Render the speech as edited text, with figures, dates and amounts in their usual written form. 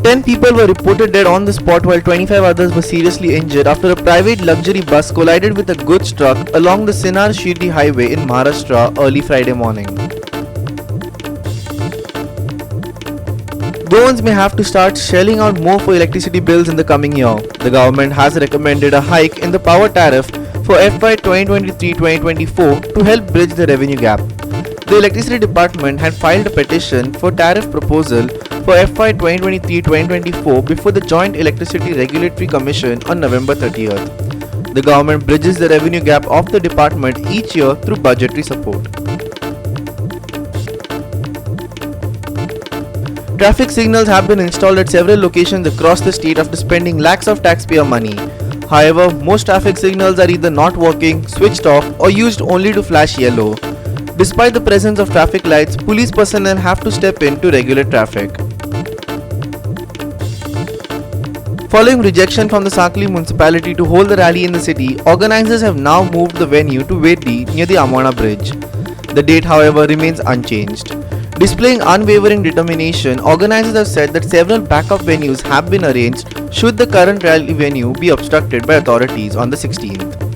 10 people were reported dead on the spot while 25 others were seriously injured after a private luxury bus collided with a goods truck along the Sinnar-Shirdi highway in Maharashtra early Friday morning. Goans may have to start shelling out more for electricity bills in the coming year. The government has recommended a hike in the power tariff for FY 2023-2024 to help bridge the revenue gap. The Electricity Department had filed a petition for tariff proposal for FY 2023-2024 before the Joint Electricity Regulatory Commission on November 30th. The government bridges the revenue gap of the department each year through budgetary support. Traffic signals have been installed at several locations across the state after spending lakhs of taxpayer money. However, most traffic signals are either not working, switched off, or used only to flash yellow. Despite the presence of traffic lights, police personnel have to step in to regulate traffic. Following rejection from the Sakli municipality to hold the rally in the city, organizers have now moved the venue to Vedli near the Amana bridge. The date, however, remains unchanged. Displaying unwavering determination, organizers have said that several backup venues have been arranged should the current rally venue be obstructed by authorities on the 16th.